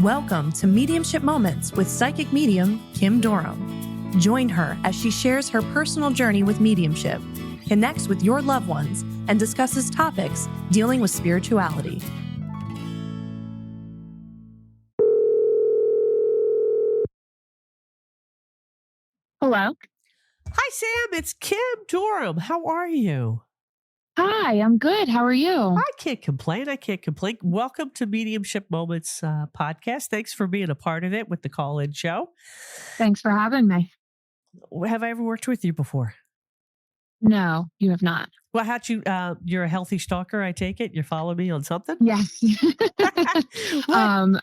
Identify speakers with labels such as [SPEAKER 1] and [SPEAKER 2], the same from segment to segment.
[SPEAKER 1] Welcome to Mediumship Moments with psychic medium Kim Durham. Join her as she shares her personal journey with mediumship, connects with your loved ones, and discusses topics dealing with spirituality.
[SPEAKER 2] Hello.
[SPEAKER 3] Hi, Sam. It's Kim Durham. How are you?
[SPEAKER 2] Hi, I'm good. How are you?
[SPEAKER 3] I can't complain. Welcome to Mediumship Moments podcast. Thanks for being a part of it with the call-in show.
[SPEAKER 2] Thanks for having me.
[SPEAKER 3] Have I ever worked with you before?
[SPEAKER 2] No, you have not.
[SPEAKER 3] Well, how'd you, you're a healthy stalker, I take it? You follow me on something?
[SPEAKER 2] Yes. I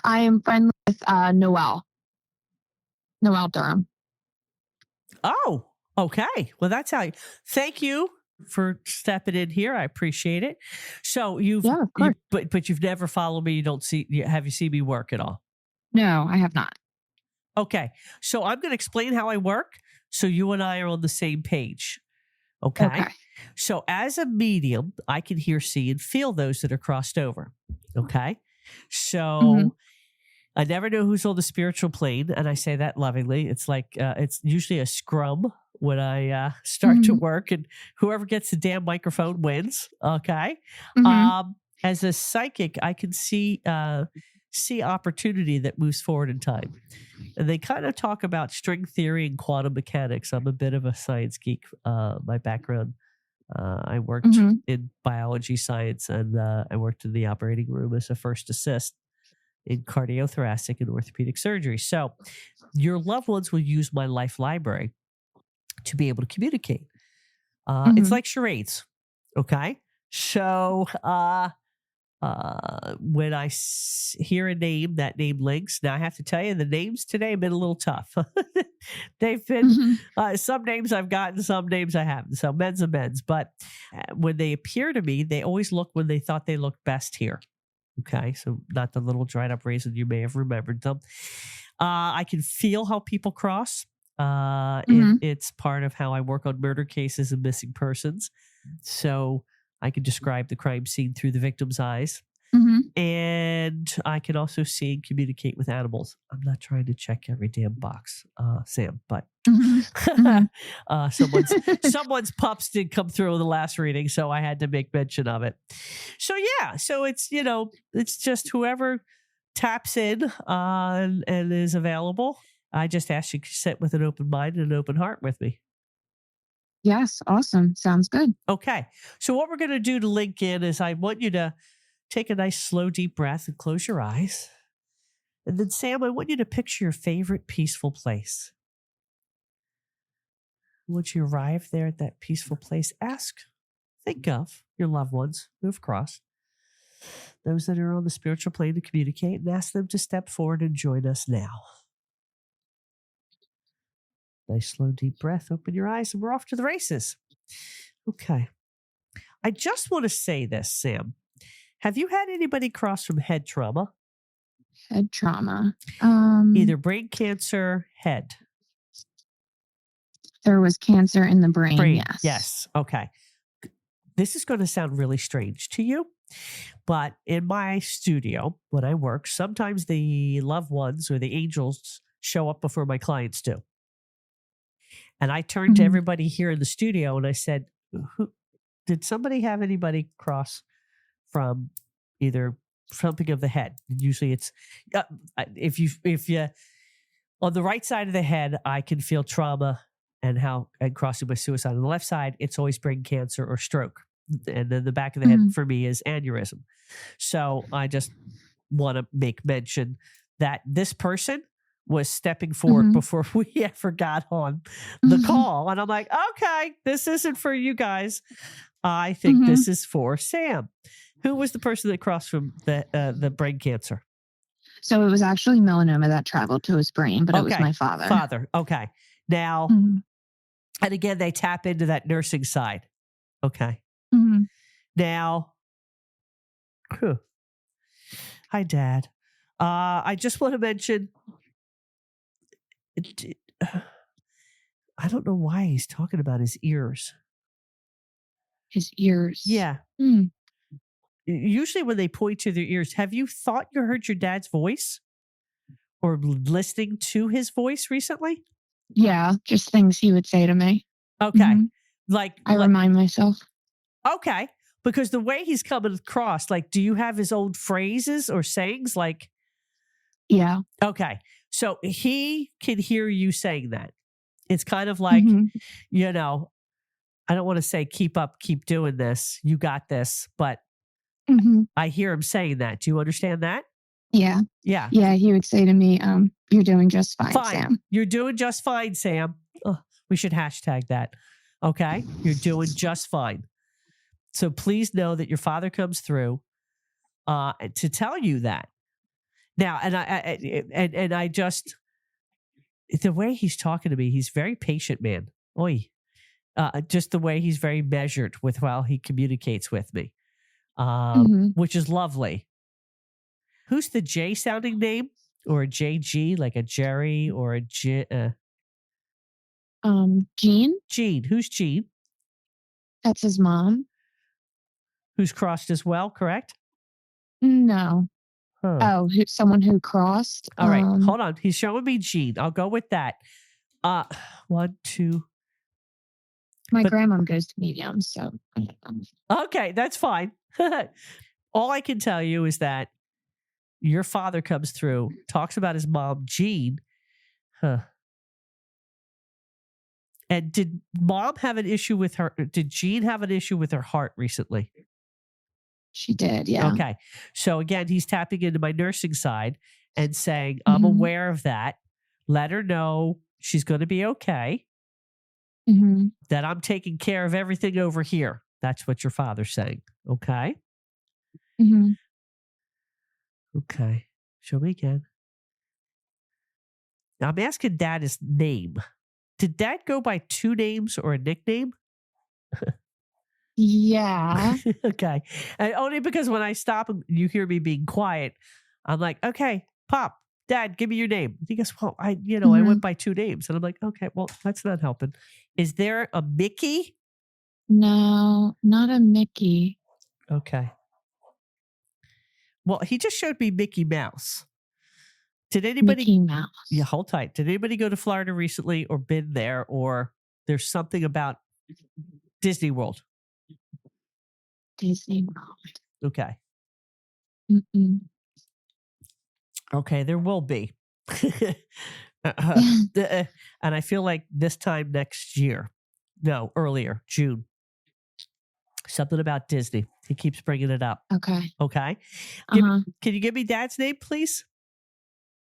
[SPEAKER 2] am friendly with Noelle Durham.
[SPEAKER 3] Oh, okay. Well, that's how thank you for stepping in here. I appreciate it. So of course. But you've never followed me. Have you seen me work at all?
[SPEAKER 2] No, I have not.
[SPEAKER 3] Okay. So I'm going to explain how I work so you and I are on the same page. Okay. So as a medium, I can hear, see, and feel those that are crossed over. Okay. So I never know who's on the spiritual plane. And I say that lovingly. It's like, it's usually a scrum when I start to work, and whoever gets the damn microphone wins. Okay. As a psychic, I can see opportunity that moves forward in time. And they kind of talk about string theory and quantum mechanics. I'm a bit of a science geek. My background, I worked in biology science, and I worked in the operating room as a first assist in cardiothoracic and orthopedic surgery. So your loved ones will use my life library to be able to communicate. It's like charades. Okay. So when I hear a name, that name links. Now I have to tell you, the names today have been a little tough. They've been some names I've gotten, some names I haven't. So men's and men's. But when they appear to me, they always look when they thought they looked best here. Okay, so not the little dried up raisin, you may have remembered them. I can feel how people cross. It's part of how I work on murder cases and missing persons. So I can describe the crime scene through the victim's eyes. And I can also see and communicate with animals. I'm not trying to check every damn box, Sam, but someone's pups did come through in the last reading, so I had to make mention of it. So so it's just whoever taps in and is available. I just ask you to sit with an open mind and an open heart with me.
[SPEAKER 2] Yes, awesome. Sounds good.
[SPEAKER 3] Okay, so what we're going to do to link in is I want you to take a nice, slow, deep breath and close your eyes. And then, Sam, I want you to picture your favorite peaceful place. Once you arrive there at that peaceful place, think of your loved ones who have crossed, those that are on the spiritual plane to communicate, and ask them to step forward and join us now. Nice, slow, deep breath. Open your eyes, and we're off to the races. Okay. I just want to say this, Sam. Have you had anybody cross from head trauma?
[SPEAKER 2] Head trauma.
[SPEAKER 3] Either brain cancer, head.
[SPEAKER 2] There was cancer in the brain. Yes.
[SPEAKER 3] Yes. Okay. This is going to sound really strange to you, but in my studio, when I work, sometimes the loved ones or the angels show up before my clients do. And I turned to everybody here in the studio and I said, did somebody have anybody cross from either something of the head? Usually it's if you on the right side of the head, I can feel trauma and crossing by suicide. On the left side, it's always brain cancer or stroke. And then the back of the head for me is aneurysm. So I just want to make mention that this person was stepping forward before we ever got on the call. And I'm like, okay, this isn't for you guys. I think this is for Sam. Who was the person that crossed from the brain cancer?
[SPEAKER 2] So it was actually melanoma that traveled to his brain, but it was my father.
[SPEAKER 3] Okay. Now, and again, they tap into that nursing side. Okay. Now, hi, Dad. I just want to mention, I don't know why he's talking about his ears.
[SPEAKER 2] His ears?
[SPEAKER 3] Yeah. usually when they point to their ears, have you thought you heard your dad's voice or listening to his voice recently?
[SPEAKER 2] Yeah, just things he would say to me.
[SPEAKER 3] Okay.
[SPEAKER 2] Mm-hmm. I remind myself.
[SPEAKER 3] Okay. Because the way he's coming across, like, do you have his old phrases or sayings? Like,
[SPEAKER 2] yeah.
[SPEAKER 3] Okay. So he can hear you saying that. It's kind of like, you know, I don't want to say keep up, keep doing this. You got this. But I hear him saying that. Do you understand that?
[SPEAKER 2] Yeah.
[SPEAKER 3] Yeah.
[SPEAKER 2] Yeah. He would say to me, you're doing just fine, Sam.
[SPEAKER 3] You're doing just fine, Sam. We should hashtag that. Okay. You're doing just fine. So please know that your father comes through to tell you that. Now, and I just, the way he's talking to me, he's very patient, man. Oy. Just the way he's very measured with how he communicates with me, which is lovely. Who's the J sounding name or a JG, like a Jerry or a J?
[SPEAKER 2] Gene.
[SPEAKER 3] Gene. Who's Gene?
[SPEAKER 2] That's his mom.
[SPEAKER 3] Who's crossed as well, correct?
[SPEAKER 2] No. Huh. Oh, someone who crossed.
[SPEAKER 3] All right, hold on. He's showing me Gene. I'll go with that. 1, 2.
[SPEAKER 2] My grandma goes to mediums, so.
[SPEAKER 3] Okay, that's fine. All I can tell you is that your father comes through, talks about his mom, Jean. And did mom have an issue with her? Did Jean have an issue with her heart recently?
[SPEAKER 2] She did, yeah.
[SPEAKER 3] Okay. So again, he's tapping into my nursing side and saying, I'm aware of that. Let her know she's going to be okay. That I'm taking care of everything over here. That's what your father's saying. Okay. Okay. Show me again. Now I'm asking Dad his name. Did Dad go by 2 names or a nickname?
[SPEAKER 2] Yeah.
[SPEAKER 3] Okay. And only because when I stop and you hear me being quiet, I'm like, okay, Pop, Dad, give me your name. He goes, well, I went by 2 names. And I'm like, okay, well, that's not helping. Is there a Mickey?
[SPEAKER 2] No, not a Mickey.
[SPEAKER 3] Okay. Well, he just showed me Mickey Mouse. Did anybody?
[SPEAKER 2] Mickey Mouse.
[SPEAKER 3] Yeah, hold tight. Did anybody go to Florida recently or been there, or there's something about Disney World?
[SPEAKER 2] Disney World.
[SPEAKER 3] Okay. Okay, there will be. And I feel like this time next year, no, earlier, June, something about Disney. He keeps bringing it up.
[SPEAKER 2] Okay.
[SPEAKER 3] Okay. Can you give me Dad's name, please?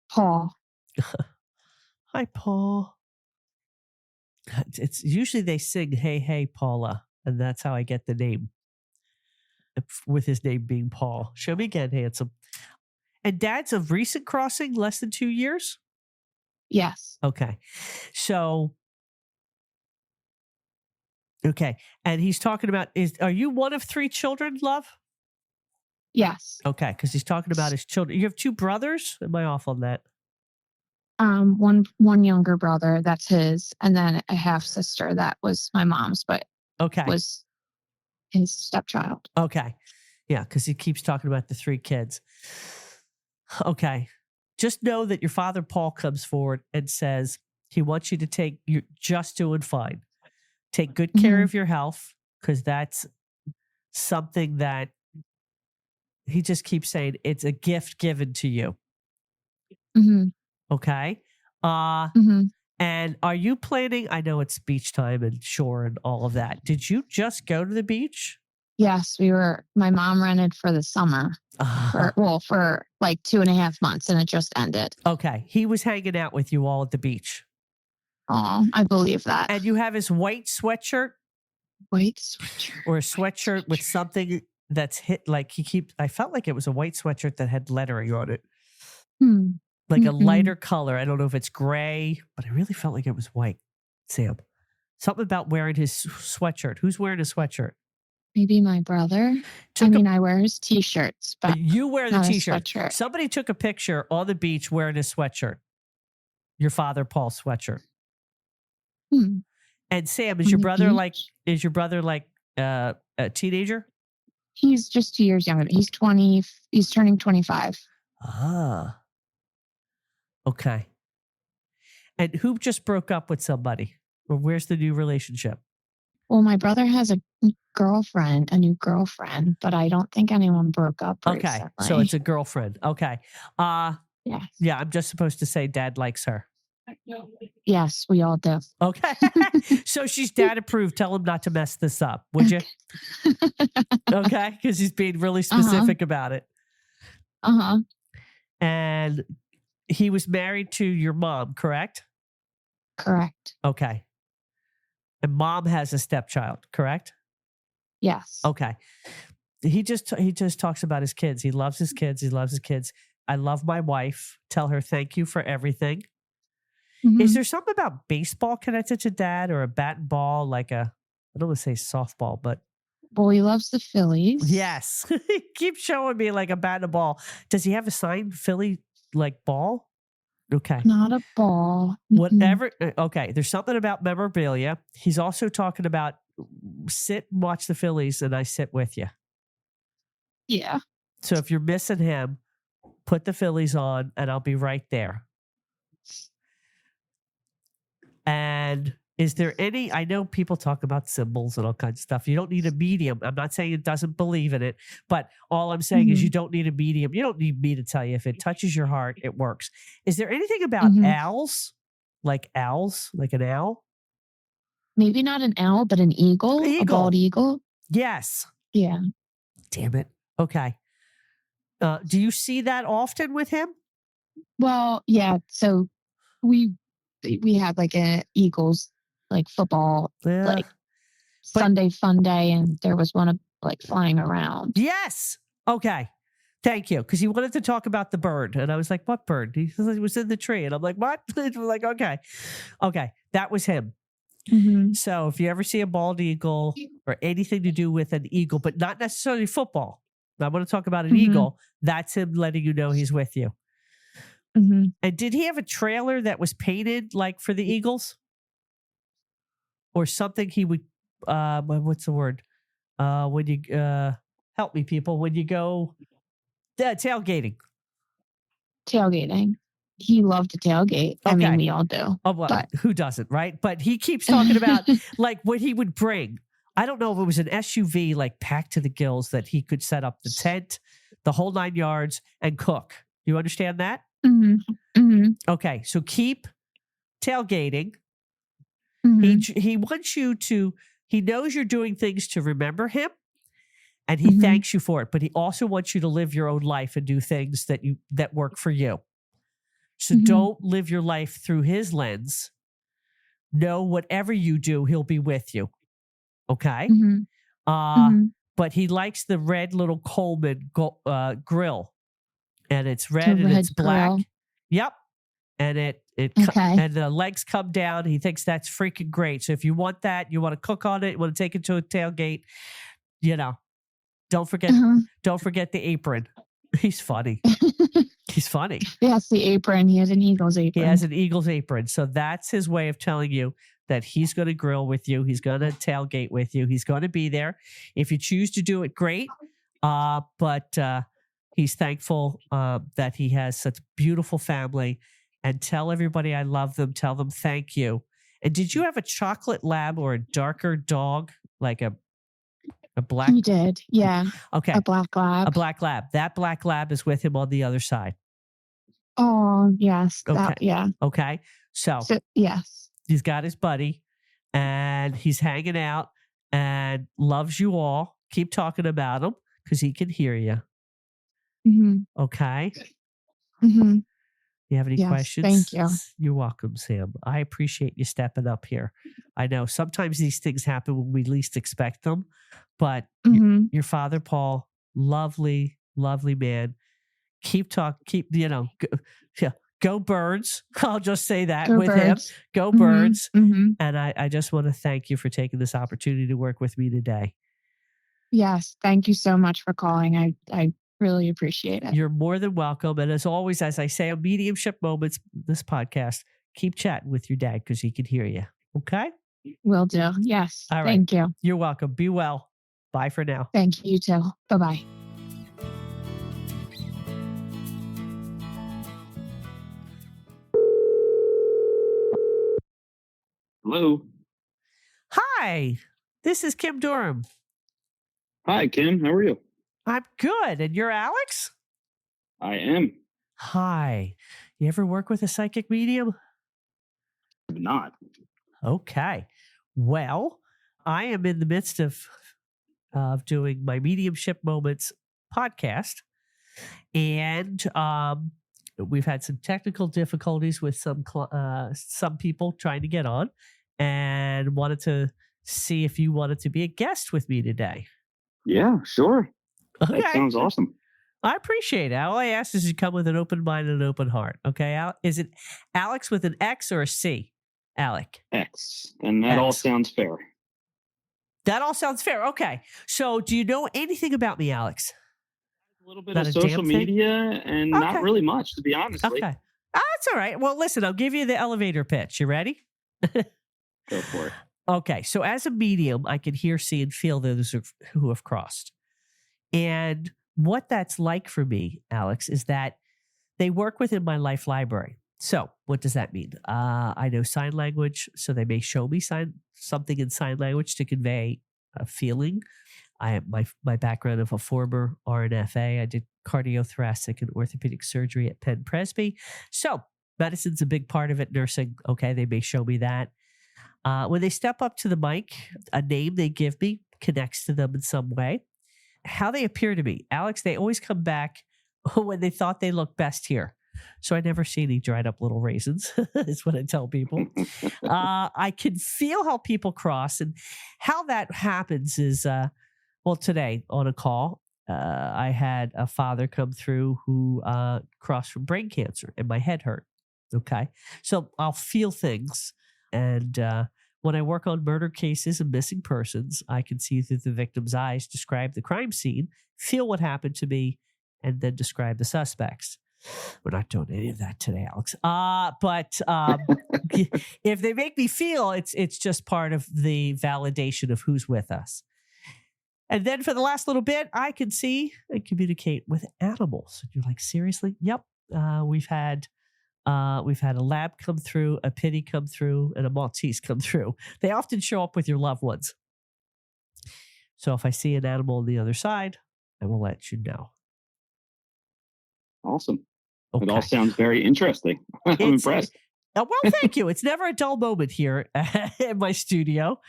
[SPEAKER 2] Paul.
[SPEAKER 3] Hi, Paul. It's usually they sing, hey, hey, Paula. And that's how I get the name. With his name being Paul. Show me again, handsome. And Dad's of recent crossing, less than 2 years?
[SPEAKER 2] Yes.
[SPEAKER 3] Okay. So, okay. And he's talking about, are you one of 3 children, love?
[SPEAKER 2] Yes.
[SPEAKER 3] Okay. Because he's talking about his children. You have 2 brothers? Am I off on that?
[SPEAKER 2] One younger brother, that's his, and then a half sister that was my mom's, but was his stepchild.
[SPEAKER 3] Okay. Yeah, because he keeps talking about the 3 kids. Okay. Just know that your father, Paul, comes forward and says he wants you to take, you're just doing fine. Take good care of your health, because that's something that he just keeps saying it's a gift given to you. Okay. And are you planning? I know it's beach time and shore and all of that. Did you just go to the beach?
[SPEAKER 2] Yes, my mom rented for the summer for like 2.5 months, and it just ended.
[SPEAKER 3] Okay. He was hanging out with you all at the beach.
[SPEAKER 2] Oh, I believe that.
[SPEAKER 3] And you have his white sweatshirt?
[SPEAKER 2] White sweatshirt.
[SPEAKER 3] Or a sweatshirt with something that's hit, like I felt like it was a white sweatshirt that had lettering on it. Like a lighter color. I don't know if it's gray, but I really felt like it was white, Sam. Something about wearing his sweatshirt. Who's wearing his sweatshirt?
[SPEAKER 2] Maybe my brother. I wear his t-shirts, but
[SPEAKER 3] you wear the t-shirt. Somebody took a picture on the beach wearing his sweatshirt. Your father, Paul's sweatshirt. And Sam, is your brother like a teenager?
[SPEAKER 2] He's just 2 years younger. He's 20. He's turning 25.
[SPEAKER 3] Ah. Okay. And who just broke up with somebody? Or where's the new relationship?
[SPEAKER 2] Well, my brother has a new girlfriend, but I don't think anyone broke up recently.
[SPEAKER 3] Okay. So it's a girlfriend. Okay.
[SPEAKER 2] Yes.
[SPEAKER 3] Yeah, I'm just supposed to say dad likes her.
[SPEAKER 2] Yes, we all do.
[SPEAKER 3] Okay. So she's dad approved. Tell him not to mess this up, would you? Okay. Because he's being really specific about it.
[SPEAKER 2] Uh-huh.
[SPEAKER 3] And he was married to your mom, correct?
[SPEAKER 2] Correct.
[SPEAKER 3] Okay. And mom has a stepchild, correct?
[SPEAKER 2] Yes.
[SPEAKER 3] Okay. He just talks about his kids. He loves his kids. He loves his kids. I love my wife. Tell her thank you for everything.
[SPEAKER 2] Mm-hmm.
[SPEAKER 3] Is there something about baseball connected to dad, or a bat and ball, like I don't want to say softball, but.
[SPEAKER 2] Well, he loves the Phillies.
[SPEAKER 3] Yes. He keeps showing me like a bat and a ball. Does he have a signed Philly like ball? Okay.
[SPEAKER 2] Not a ball.
[SPEAKER 3] Whatever. Okay. There's something about memorabilia. He's also talking about sit and watch the Phillies and I sit with you.
[SPEAKER 2] Yeah.
[SPEAKER 3] So if you're missing him, put the Phillies on and I'll be right there. And is there any, I know people talk about symbols and all kinds of stuff. You don't need a medium. I'm not saying it doesn't believe in it, but all I'm saying is you don't need a medium. You don't need me to tell you if it touches your heart, it works. Is there anything about owls, like an owl?
[SPEAKER 2] Maybe not an owl, but an eagle. A bald eagle.
[SPEAKER 3] Yes.
[SPEAKER 2] Yeah.
[SPEAKER 3] Damn it. Okay. Do you see that often with him?
[SPEAKER 2] Well, yeah. So we had like a Eagles like football like Sunday fun day, and there was one of like flying around.
[SPEAKER 3] Yes. Okay. Thank you. Because he wanted to talk about the bird. And I was like, what bird? He said it was in the tree. And I'm like, what? Like, okay. Okay. That was him.
[SPEAKER 2] Mm-hmm.
[SPEAKER 3] So if you ever see a bald eagle or anything to do with an eagle, but not necessarily football, I want to talk about an eagle. That's him letting you know he's with you.
[SPEAKER 2] Mm-hmm.
[SPEAKER 3] And did he have a trailer that was painted like for the Eagles? Or something he would, what's the word? When you, help me people, when you go tailgating.
[SPEAKER 2] Tailgating. He loved to tailgate. Okay. I mean, we all do.
[SPEAKER 3] Oh, well, but who doesn't, right? But he keeps talking about like what he would bring. I don't know if it was an SUV like packed to the gills that he could set up the tent, the whole 9 yards, and cook. You understand that?
[SPEAKER 2] Mm-hmm. Mm-hmm.
[SPEAKER 3] Okay, so keep tailgating.
[SPEAKER 2] Mm-hmm.
[SPEAKER 3] He wants you to, he knows you're doing things to remember him, and he thanks you for it, but he also wants you to live your own life and do things that work for you. So don't live your life through his lens. Know whatever you do, he'll be with you. Okay? But he likes the red little Coleman grill. And it's red and it's black. Grill. Yep. And and the legs come down. He thinks that's freaking great. So if you want that, you want to cook on it, you want to take it to a tailgate, don't forget the apron. He's funny. He's funny.
[SPEAKER 2] Yes, the apron. He has an Eagles apron.
[SPEAKER 3] He has an Eagles apron. So that's his way of telling you that he's going to grill with you. He's going to tailgate with you. He's going to be there. If you choose to do it, great. But he's thankful that he has such beautiful family. And tell everybody I love them. Tell them thank you. And did you have a chocolate lab or a darker dog, like a black?
[SPEAKER 2] He did, yeah.
[SPEAKER 3] Okay.
[SPEAKER 2] A black lab.
[SPEAKER 3] A black lab. That black lab is with him on the other side.
[SPEAKER 2] Oh, yes.
[SPEAKER 3] Okay.
[SPEAKER 2] Yeah.
[SPEAKER 3] Okay. So,
[SPEAKER 2] yes.
[SPEAKER 3] He's got his buddy and he's hanging out and loves you all. Keep talking about him because he can hear you.
[SPEAKER 2] Mm-hmm.
[SPEAKER 3] Okay.
[SPEAKER 2] Mm-hmm.
[SPEAKER 3] You have any questions?
[SPEAKER 2] Thank you.
[SPEAKER 3] You're welcome, Sam. I appreciate you stepping up here. I know sometimes these things happen when we least expect them, but your father, Paul, lovely, lovely man. Keep, go birds. I'll just say that with him. Go birds.
[SPEAKER 2] Mm-hmm.
[SPEAKER 3] And I just want to thank you for taking this opportunity to work with me today.
[SPEAKER 2] Yes. Thank you so much for calling. I really appreciate it.
[SPEAKER 3] You're more than welcome. And as always, as I say on Mediumship Moments, this podcast, keep chatting with your dad because he can hear you. Okay?
[SPEAKER 2] Will do. Yes.
[SPEAKER 3] All right.
[SPEAKER 2] Thank you.
[SPEAKER 3] You're welcome. Be well. Bye for now.
[SPEAKER 2] Thank you too. Bye-bye.
[SPEAKER 4] Hello.
[SPEAKER 3] Hi, this is Kim Durham.
[SPEAKER 4] Hi, Kim. How are you?
[SPEAKER 3] I'm good. And you're Alex?
[SPEAKER 4] I am.
[SPEAKER 3] Hi. You ever work with a psychic medium?
[SPEAKER 4] Not.
[SPEAKER 3] Okay. Well, I am in the midst of doing my Mediumship Moments podcast. And we've had some technical difficulties with some people trying to get on, and wanted to see if you wanted to be a guest with me today.
[SPEAKER 4] Yeah, sure.
[SPEAKER 3] Okay.
[SPEAKER 4] That sounds awesome.
[SPEAKER 3] I appreciate it. All I ask is you come with an open mind and an open heart. Okay. Is it Alex with an X or a C? Alec.
[SPEAKER 4] X. And that all sounds fair.
[SPEAKER 3] That all sounds fair. Okay. So do you know anything about me, Alex?
[SPEAKER 4] A little bit
[SPEAKER 3] Not
[SPEAKER 4] of
[SPEAKER 3] a
[SPEAKER 4] social
[SPEAKER 3] damn thing?
[SPEAKER 4] media and not
[SPEAKER 3] Okay.
[SPEAKER 4] really much, to be honest.
[SPEAKER 3] Okay. That's all right. Well, listen, I'll give you the elevator pitch. You ready?
[SPEAKER 4] Go for it.
[SPEAKER 3] Okay. So as a medium, I can hear, see, and feel those who have crossed. And what that's like for me, Alex, is that they work within my life library. So what does that mean? I know sign language, so they may show me something in sign language to convey a feeling. I have my background of a former RNFA. I did cardiothoracic and orthopedic surgery at Penn Presby. So medicine's a big part of it. Nursing, okay, they may show me that. When they step up to the mic, a name they give me connects to them in some way. How they appear to me, Alex, they always come back when they thought they looked best here. So I never see any dried up little raisins, is what I tell people. I can feel how people cross, and how that happens is, well, today on a call, I had a father come through who crossed from brain cancer, and my head hurt. Okay. So I'll feel things. And when I work on murder cases and missing persons, I can see through the victim's eyes, describe the crime scene, feel what happened to me, and then describe the suspects. We're not doing any of that today, Alex. But if they make me feel, it's just part of the validation of who's with us. And then for the last little bit, I can see and communicate with animals. And you're like, seriously? Yep. We've had a lab come through, a pitty come through, and a Maltese come through. They often show up with your loved ones. So if I see an animal on the other side, I will let you know.
[SPEAKER 4] Awesome.
[SPEAKER 3] Okay.
[SPEAKER 4] It all sounds very interesting. I'm impressed.
[SPEAKER 3] Well, thank you. It's never a dull moment here in my studio.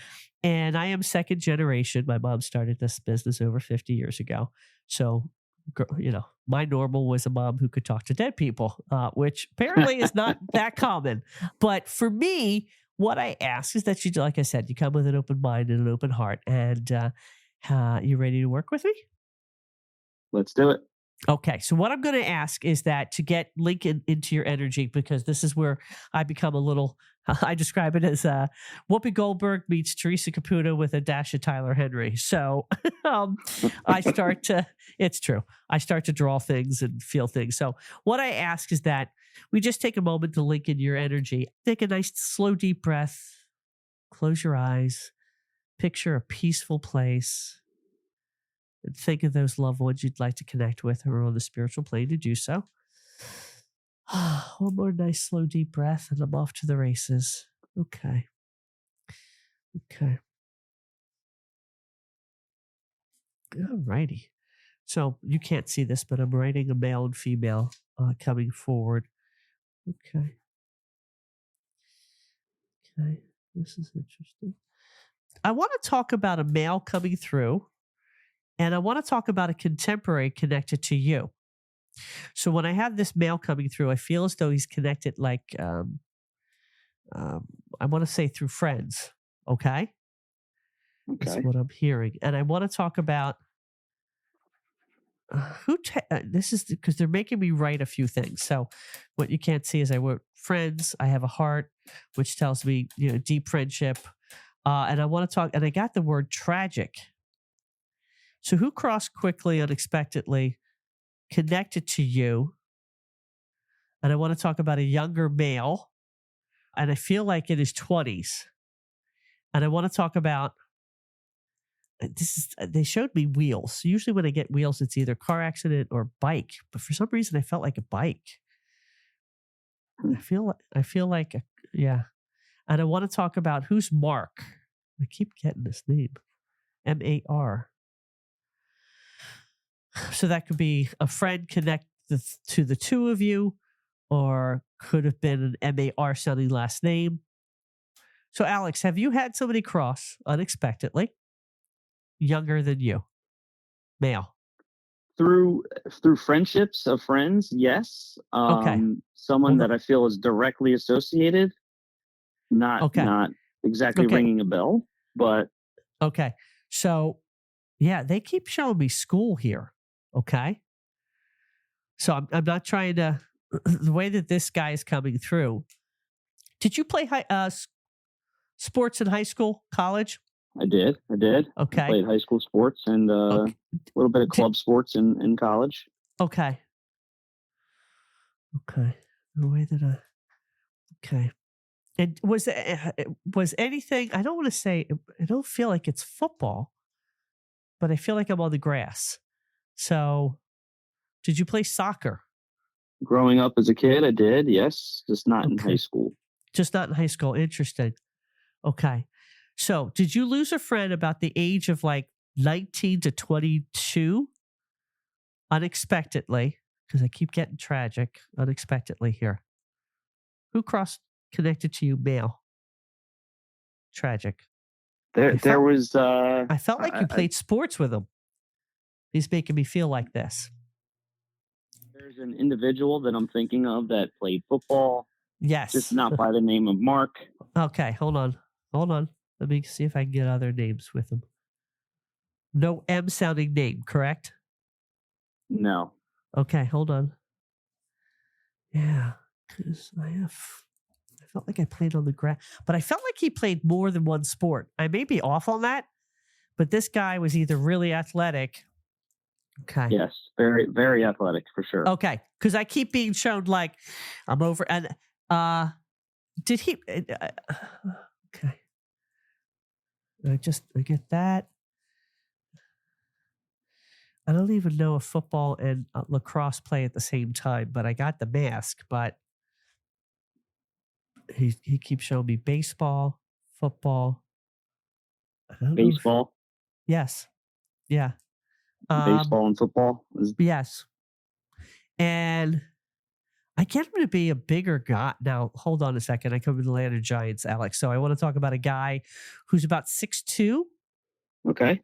[SPEAKER 3] And I am second generation. My mom started this business over 50 years ago. So, my normal was a mom who could talk to dead people, which apparently is not that common. But for me, what I ask is that you, like I said, you come with an open mind and an open heart. And you ready to work with me?
[SPEAKER 4] Let's do it.
[SPEAKER 3] Okay, so what I'm going to ask is that to get Lincoln into your energy, because this is where I become a little, I describe it as Whoopi Goldberg meets Teresa Caputo with a dash of Tyler Henry. So it's true. I start to draw things and feel things. So what I ask is that we just take a moment to link in your energy. Take a nice, slow, deep breath. Close your eyes. Picture a peaceful place. And think of those loved ones you'd like to connect with who are on the spiritual plane to do so. One more nice, slow, deep breath, and I'm off to the races. Okay. All righty. So you can't see this, but I'm writing a male and female coming forward. Okay. This is interesting. I want to talk about a male coming through. And I want to talk about a contemporary connected to you. So when I have this male coming through, I feel as though he's connected like, I want to say through friends. Okay? That's what I'm hearing. And I want to talk about this is because they're making me write a few things. So what you can't see is I wrote friends. I have a heart, which tells me, deep friendship. And I want to talk, and I got the word tragic. So who crossed quickly, unexpectedly, connected to you? And I want to talk about a younger male, and I feel like in his 20s. And I want to talk about they showed me wheels. Usually when I get wheels, it's either car accident or bike. But for some reason, I felt like a bike. I feel like, yeah. And I want to talk about who's Mark. I keep getting this name. M-A-R. So that could be a friend connect to the two of you, or could have been an M-A-R sounding last name. So Alex, have you had somebody cross unexpectedly younger than you? Male.
[SPEAKER 4] Through friendships of friends, yes.
[SPEAKER 3] Okay.
[SPEAKER 4] Someone that I feel is directly associated, not exactly ringing a bell, but
[SPEAKER 3] okay. So yeah, they keep showing me school here. Okay. So I'm not trying to, the way that this guy is coming through. Did you play sports in high school, college?
[SPEAKER 4] I did.
[SPEAKER 3] Okay.
[SPEAKER 4] I played high school sports and a little bit of club sports in college.
[SPEAKER 3] Okay. The way that okay. And was anything, I don't want to say, I don't feel like it's football, but I feel like I'm on the grass. So did you play soccer?
[SPEAKER 4] Growing up as a kid, I did, yes. Just not in high school.
[SPEAKER 3] Just not in high school. Interesting. Okay. So did you lose a friend about the age of like 19 to 22? Unexpectedly, because I keep getting tragic, unexpectedly here. Who connected to you, male? Tragic.
[SPEAKER 4] There was...
[SPEAKER 3] I felt like you played sports with him. He's making me feel like this.
[SPEAKER 4] There's an individual that I'm thinking of that played football.
[SPEAKER 3] Yes.
[SPEAKER 4] Just not by the name of Mark.
[SPEAKER 3] Okay, hold on. Let me see if I can get other names with him. No M sounding name, correct?
[SPEAKER 4] No.
[SPEAKER 3] Okay, hold on. Yeah, because I felt like I played on the grass, but I felt like he played more than one sport. I may be off on that, but this guy was either really athletic. Okay.
[SPEAKER 4] Yes, very, very athletic for sure.
[SPEAKER 3] Okay, because I keep being shown like I'm over, and did he? Okay. I get that. I don't even know if football and lacrosse play at the same time, but I got the mask. But he keeps showing me baseball, football.
[SPEAKER 4] Baseball.
[SPEAKER 3] Yes. Yeah.
[SPEAKER 4] Baseball and football.
[SPEAKER 3] Yes. And I get him to be a bigger guy. Now, hold on a second. I come to the Atlanta Giants, Alex. So I want to talk about a guy who's about 6'2".
[SPEAKER 4] Okay.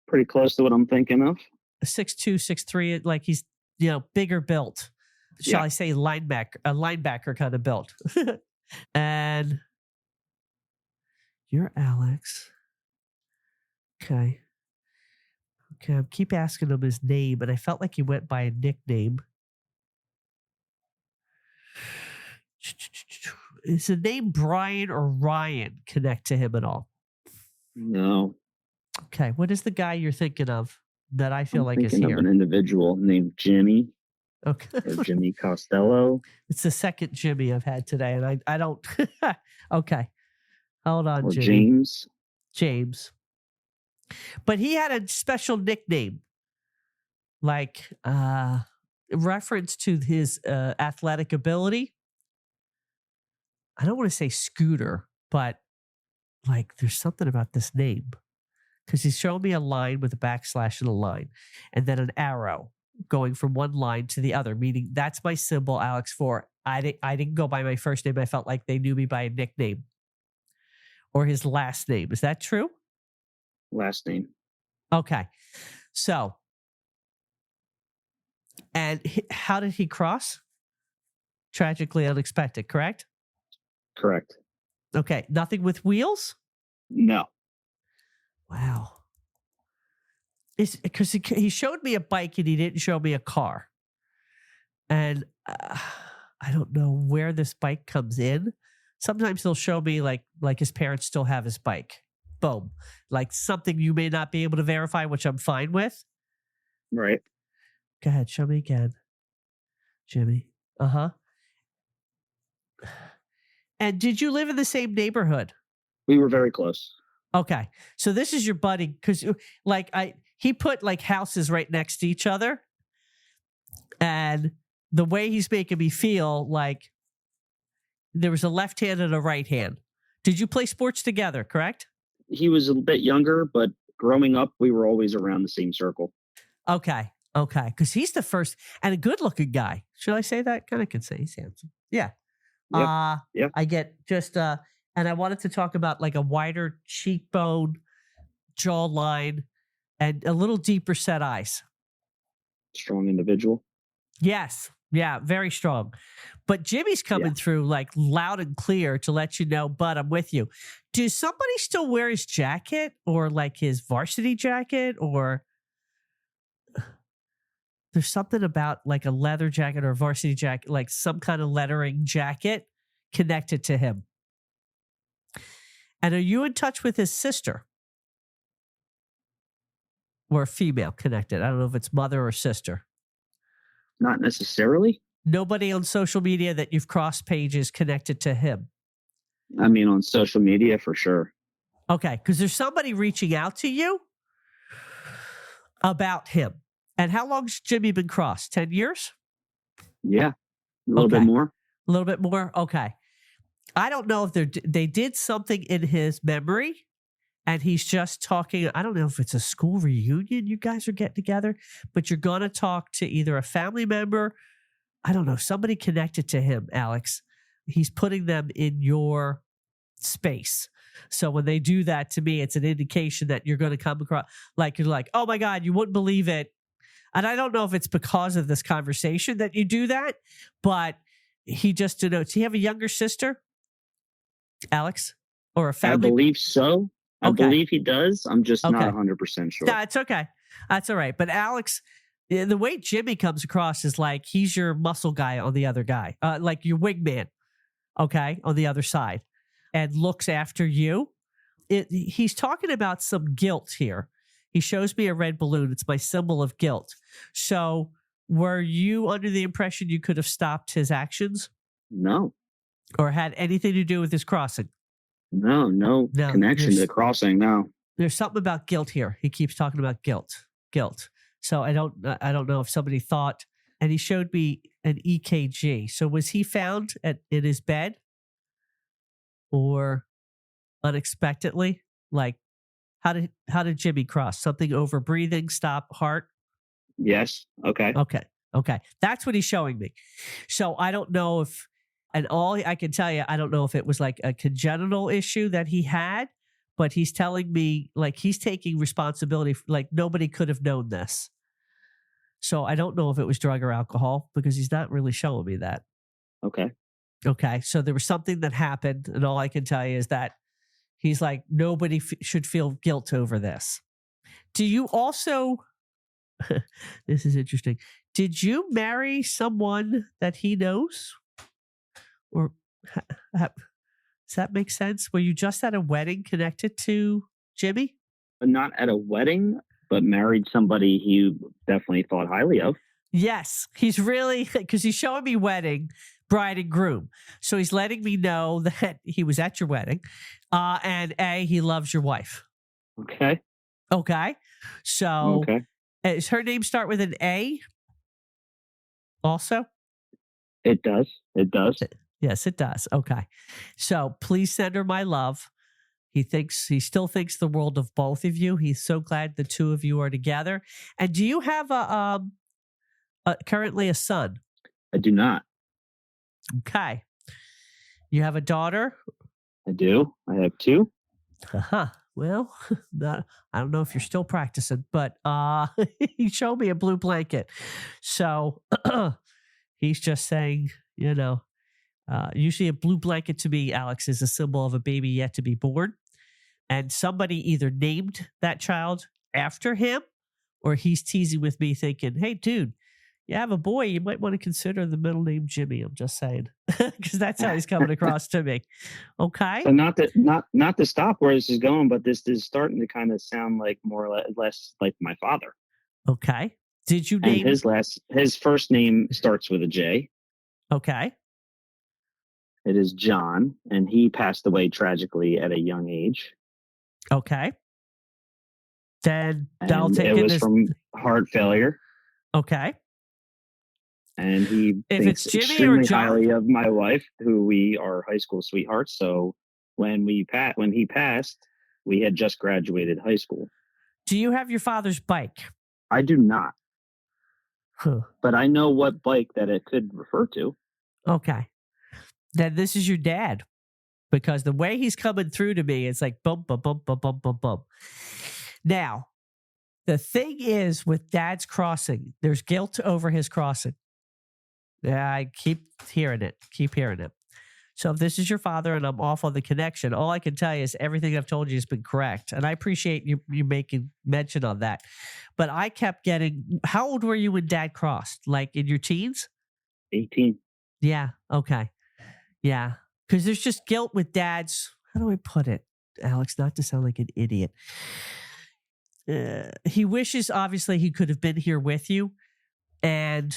[SPEAKER 4] Pretty close to what I'm thinking of.
[SPEAKER 3] 6'2", 6'3", like he's, bigger built. Shall I say a linebacker kind of built. And you're Alex. Okay. I keep asking him his name, and I felt like he went by a nickname. Is the name Brian or Ryan connect to him at all?
[SPEAKER 4] No.
[SPEAKER 3] Okay. What is the guy you're thinking of that I feel
[SPEAKER 4] I'm
[SPEAKER 3] like is
[SPEAKER 4] thinking
[SPEAKER 3] here?
[SPEAKER 4] of an individual named Jimmy.
[SPEAKER 3] Okay.
[SPEAKER 4] Or Jimmy Costello.
[SPEAKER 3] It's the second Jimmy I've had today, and I don't. Okay. Hold on,
[SPEAKER 4] or
[SPEAKER 3] Jimmy.
[SPEAKER 4] James.
[SPEAKER 3] But he had a special nickname, like reference to his athletic ability. I don't want to say Scooter, but like there's something about this name. Because he's showing me a line with a backslash and a line, and then an arrow going from one line to the other, meaning that's my symbol, Alex, for I didn't go by my first name. I felt like they knew me by a nickname or his last name. Is that true?
[SPEAKER 4] Last name.
[SPEAKER 3] Okay. So, and how did he cross? Tragically unexpected, correct?
[SPEAKER 4] Correct.
[SPEAKER 3] Okay. Nothing with wheels?
[SPEAKER 4] No.
[SPEAKER 3] Wow. Because he showed me a bike and he didn't show me a car. And I don't know where this bike comes in. Sometimes he'll show me like his parents still have his bike. Boom. Like something you may not be able to verify, which I'm fine with.
[SPEAKER 4] Right.
[SPEAKER 3] Go ahead. Show me again. Jimmy. Uh-huh. And did you live in the same neighborhood?
[SPEAKER 4] We were very close.
[SPEAKER 3] Okay. So this is your buddy because he put like houses right next to each other. And the way he's making me feel like there was a left hand and a right hand. Did you play sports together, correct?
[SPEAKER 4] He was a bit younger, but growing up, we were always around the same circle.
[SPEAKER 3] Okay. Because he's the first and a good looking guy. Should I say that? Kind of can say he's handsome. Yeah.
[SPEAKER 4] Yeah.
[SPEAKER 3] I get just, and I wanted to talk about like a wider cheekbone, jawline, and a little deeper set eyes.
[SPEAKER 4] Strong individual.
[SPEAKER 3] Yes. Yeah. Very strong. But Jimmy's coming through like loud and clear to let you know, bud, I'm with you. Does somebody still wear his jacket or like his varsity jacket or there's something about like a leather jacket or a varsity jacket, like some kind of lettering jacket connected to him? And are you in touch with his sister? Or a female connected? I don't know if it's mother or sister.
[SPEAKER 4] Not necessarily.
[SPEAKER 3] Nobody on social media that you've crossed pages connected to him?
[SPEAKER 4] I mean, on social media, for sure.
[SPEAKER 3] Okay, because there's somebody reaching out to you about him. And how long's Jimmy been crossed? 10 years?
[SPEAKER 4] Yeah, a little bit more.
[SPEAKER 3] A little bit more? Okay. I don't know if they did something in his memory and he's just talking. I don't know if it's a school reunion you guys are getting together, but you're going to talk to either a family member. I don't know, somebody connected to him, Alex. He's putting them in your space. So when they do that to me, it's an indication that you're going to come across like, you're like, oh my God, you wouldn't believe it. And I don't know if it's because of this conversation that you do that, but he just denotes. Do you have a younger sister, Alex? Or a family?
[SPEAKER 4] I believe so. I believe he does. I'm just not 100% sure.
[SPEAKER 3] Yeah, it's okay. That's all right. But Alex, the way Jimmy comes across is like he's your muscle guy on the other guy, like your wingman, on the other side, and looks after you. He's talking about some guilt here. He shows me a red balloon. It's my symbol of guilt. So were you under the impression you could have stopped his actions?
[SPEAKER 4] No. Or
[SPEAKER 3] had anything to do with his crossing?
[SPEAKER 4] No connection to crossing, no.
[SPEAKER 3] There's something about guilt here. He keeps talking about guilt. So I don't know if somebody thought, and he showed me an EKG. So was he found in his bed or unexpectedly? Like, how did Jimmy cross? Something over breathing, stop, heart?
[SPEAKER 4] Yes. Okay.
[SPEAKER 3] That's what he's showing me. So I don't know if, and all I can tell you, I don't know if it was like a congenital issue that he had, but he's telling me like he's taking responsibility. Like nobody could have known this. So I don't know if it was drug or alcohol because he's not really showing me that. Okay. So there was something that happened, and all I can tell you is that he's like, nobody should feel guilt over this. Do you also, this is interesting. Did you marry someone that he knows? Or does that make sense? Were you just at a wedding connected to Jimmy?
[SPEAKER 4] Not at a wedding, but married somebody he definitely thought highly of.
[SPEAKER 3] Yes. He's really, because he's showing me wedding, bride and groom. So he's letting me know that he was at your wedding. And he loves your wife.
[SPEAKER 4] Okay.
[SPEAKER 3] So does her name start with an A also?
[SPEAKER 4] It does.
[SPEAKER 3] Yes, it does. Okay. So please send her my love. He still thinks the world of both of you. He's so glad the two of you are together. And do you have currently a son?
[SPEAKER 4] I do not.
[SPEAKER 3] Okay. You have a daughter?
[SPEAKER 4] I do. I have two.
[SPEAKER 3] Well, I don't know if you're still practicing, but he showed me a blue blanket. So he's just saying, usually a blue blanket to me, Alex, is a symbol of a baby yet to be born. And somebody either named that child after him or he's teasing with me thinking, hey, dude, you have a boy, you might want to consider the middle name Jimmy. I'm just saying, because that's how he's coming across to me. Okay.
[SPEAKER 4] So not to stop where this is going, but this is starting to kind of sound like more or less like my father.
[SPEAKER 3] Okay. Did you name
[SPEAKER 4] his first name starts with a J.
[SPEAKER 3] Okay.
[SPEAKER 4] It is John, and he passed away tragically at a young age.
[SPEAKER 3] Okay. Then
[SPEAKER 4] And
[SPEAKER 3] I'll take
[SPEAKER 4] it was
[SPEAKER 3] as
[SPEAKER 4] from heart failure.
[SPEAKER 3] okay.
[SPEAKER 4] And he
[SPEAKER 3] If
[SPEAKER 4] thinks
[SPEAKER 3] it's Jimmy or
[SPEAKER 4] extremely
[SPEAKER 3] John,
[SPEAKER 4] highly of my wife, who we are high school sweethearts. So when he passed, we had just graduated high school.
[SPEAKER 3] do you have your father's bike?
[SPEAKER 4] I do not,
[SPEAKER 3] Huh.
[SPEAKER 4] but I know what bike that it could refer to.
[SPEAKER 3] Okay. Then this is your dad, because the way he's coming through to me is like bump, bump, bump, bump, bump, bump, bump. Now, the thing is with Dad's crossing, there's guilt over his crossing. Yeah, I keep hearing it. So if this is your father and I'm off on the connection, all I can tell you is everything I've told you has been correct. And I appreciate you making mention on that. But I kept getting, how old were you when Dad crossed? Like in your teens?
[SPEAKER 4] 18.
[SPEAKER 3] Yeah. Okay. Yeah. Because there's just guilt with Dad's, how do I put it, Alex, not to sound like an idiot. He wishes, obviously, he could have been here with you. And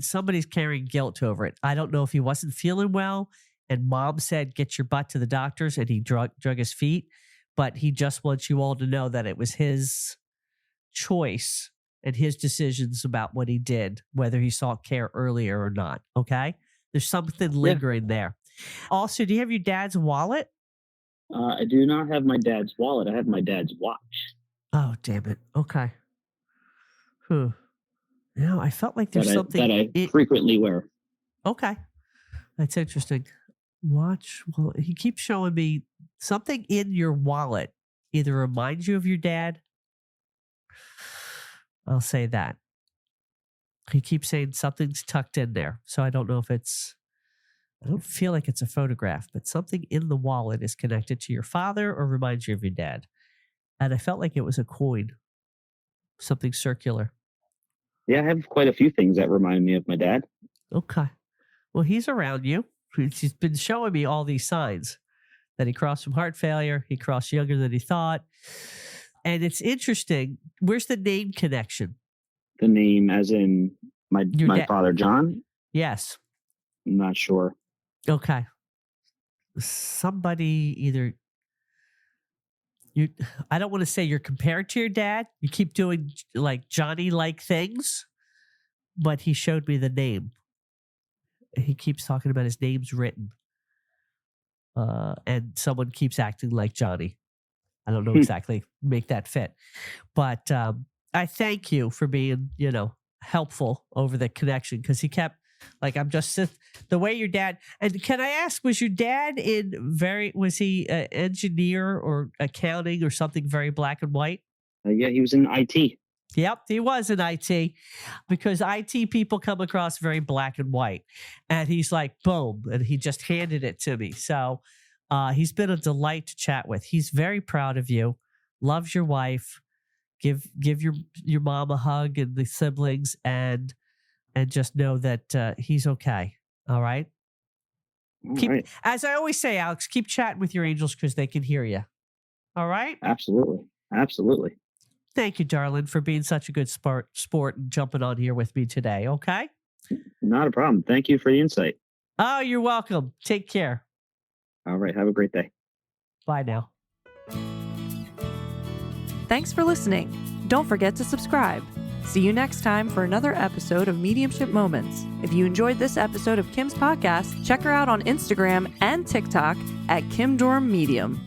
[SPEAKER 3] somebody's carrying guilt over it. I don't know if he wasn't feeling well and Mom said, get your butt to the doctors, and he drug his feet. But he just wants you all to know that it was his choice and his decisions about what he did, whether he sought care earlier or not. Okay? There's something lingering there. Also, do you have your dad's wallet?
[SPEAKER 4] I do not have my dad's wallet. I have my dad's watch.
[SPEAKER 3] Oh, damn it. Okay. No, I felt like there's something
[SPEAKER 4] that I frequently wear.
[SPEAKER 3] Okay. That's interesting. Watch. Well, he keeps showing me something in your wallet either reminds you of your dad. I'll say that. He keeps saying something's tucked in there. So I don't know if I don't feel like it's a photograph, but something in the wallet is connected to your father or reminds you of your dad. And I felt like it was a coin, something circular.
[SPEAKER 4] Yeah, I have quite a few things that remind me of my dad.
[SPEAKER 3] Okay. Well, he's around you. He's been showing me all these signs that he crossed from heart failure. He crossed younger than he thought. And it's interesting. Where's the name connection?
[SPEAKER 4] The name as in my father, John?
[SPEAKER 3] Yes.
[SPEAKER 4] I'm not sure.
[SPEAKER 3] Okay. Somebody either... I don't want to say you're compared to your dad. You keep doing like Johnny-like things, but he showed me the name. He keeps talking about his name's written. And someone keeps acting like Johnny. I don't know exactly make that fit. But I thank you for being, helpful over the connection, because he kept like, I'm just the way your dad, and can I ask, was your dad was he an engineer or accounting or something very black and white?
[SPEAKER 4] Yeah, he was in IT.
[SPEAKER 3] Yep, he was in IT, because IT people come across very black and white. And he's like, boom, and he just handed it to me. So he's been a delight to chat with. He's very proud of you, loves your wife. Give your mom a hug and the siblings, and just know that he's okay. All right?
[SPEAKER 4] All right.
[SPEAKER 3] As I always say, Alex, keep chatting with your angels because they can hear you. All right?
[SPEAKER 4] Absolutely. Absolutely.
[SPEAKER 3] Thank you, darling, for being such a good sport and jumping on here with me today. Okay?
[SPEAKER 4] Not a problem. Thank you for the insight.
[SPEAKER 3] Oh, you're welcome. Take care.
[SPEAKER 4] All right. Have a great day.
[SPEAKER 3] Bye now.
[SPEAKER 1] Thanks for listening. Don't forget to subscribe. See you next time for another episode of Mediumship Moments. If you enjoyed this episode of Kim's podcast, check her out on Instagram and TikTok at Kim Durham Medium.